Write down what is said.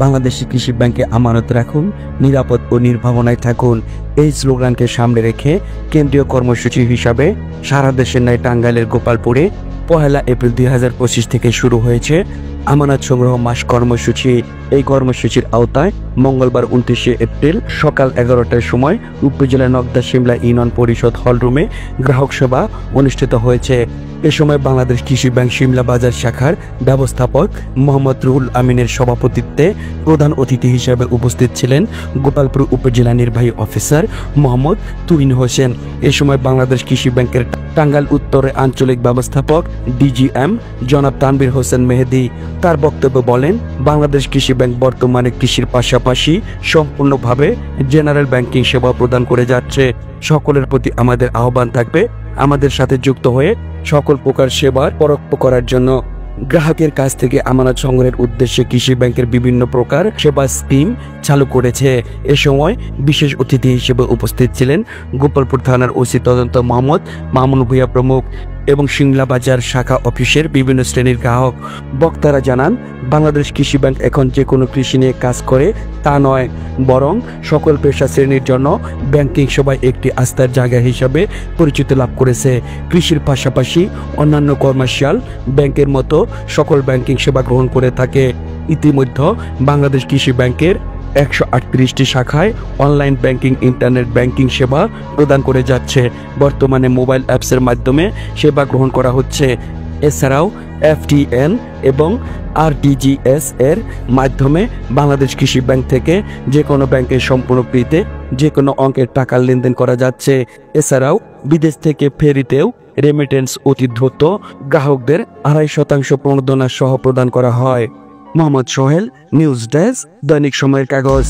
বাংলাদেশি কৃষি ব্যাংকে আমানত রাখুন, নিরাপদ ও নির্ভাবনায় থাকুন। এই স্লোগানকে সামনে রেখে কেন্দ্রীয় কর্মসূচি হিসাবে সারা দেশের ন্যায় টাঙ্গাইলের গোপালপুরে 1 এপ্রিল 2025 থেকে শুরু হয়েছে আমানত সংগ্রহ মাস কর্মসূচি। এই কর্মসূচির আওতায় মঙ্গলবার 29 এপ্রিল সকাল 11টার সময় উপজেলা নগদা শিমলা ইউনিয়ন পরিষদ হলরুমে গ্রাহক সভা অনুষ্ঠিত হয়েছে। এ সময় বাংলাদেশ কৃষি ব্যাংক শিমলা বাজার শাখার ব্যবস্থাপক মোহাম্মদ রুহুল আমিনের সভাপতিত্বে প্রধান অতিথি হিসেবে উপস্থিত ছিলেন গোপালপুর উপজেলা নির্বাহী অফিসার মোহাম্মদ তুহিন হোসেন। এ সময় বাংলাদেশ কৃষি ব্যাংকের টাঙ্গাইল উত্তরের আঞ্চলিক ব্যবস্থাপক ডিজিএম জনাব তানভীর হোসেন মেহেদি তার বক্তব্য বলেন, বাংলাদেশ কৃষি ব্যাংক বর্তমানে কৃষির পাশাপাশি সম্পূর্ণভাবে জেনারেল ব্যাংকিং সেবা প্রদান করে যাচ্ছে। সকলের প্রতি আমাদের আহ্বান থাকবে আমাদের সাথে যুক্ত হয়ে সকল প্রকার সেবার পরোক্ষ করার জন্য। গ্রাহকের কাছ থেকে আমানত সংগ্রহের উদ্দেশ্যে কৃষি ব্যাংকের বিভিন্ন প্রকার সেবা স্কিম চালু করেছে। এ সময় বিশেষ অতিথি হিসেবে উপস্থিত ছিলেন গোপালপুর থানার ওসি তদন্ত মোহাম্মদ মামুন ভূঁইয়া প্রমুখ এবং শিমলা বাজার শাখা অফিসের বিভিন্ন শ্রেণীর গ্রাহক। বক্তারা জানান, বাংলাদেশ কৃষি ব্যাংক এখন যে কোনো কৃষি নিয়ে কাজ করে তা নয়, বরং সকল পেশা শ্রেণীর জন্য ব্যাংকিং সেবা একটি আস্থার জায়গা হিসাবে পরিচিতি লাভ করেছে। কৃষির পাশাপাশি অন্যান্য কমার্শিয়াল ব্যাংকের মতো সকল ব্যাংকিং সেবা গ্রহণ করে থাকে। ইতিমধ্যে বাংলাদেশ কৃষি ব্যাংকের 138টি শাখায় অনলাইন ব্যাংকিং, ইন্টারনেট ব্যাংকিং সেবা প্রদান করে যাচ্ছে। বর্তমানে মোবাইল অ্যাপসের মাধ্যমে সেবা গ্রহণ করা হচ্ছে। এছাড়াও FTN এবং RTGS এর মাধ্যমে বাংলাদেশ কৃষি ব্যাংক থেকে যে কোনো ব্যাংকের সম্পূর্ণ ফ্রিতে যে কোনো অঙ্কের টাকার লেনদেন করা যাচ্ছে। এছাড়াও বিদেশ থেকে ফেরিতেও রেমিটেন্স অতি দ্রুত গ্রাহকদের 2.5% প্রণোদনা সহ প্রদান করা হয়। মোহাম্মদ সোহেল, নিউজ ডেস্ক, দৈনিক সময়ের কাগজ।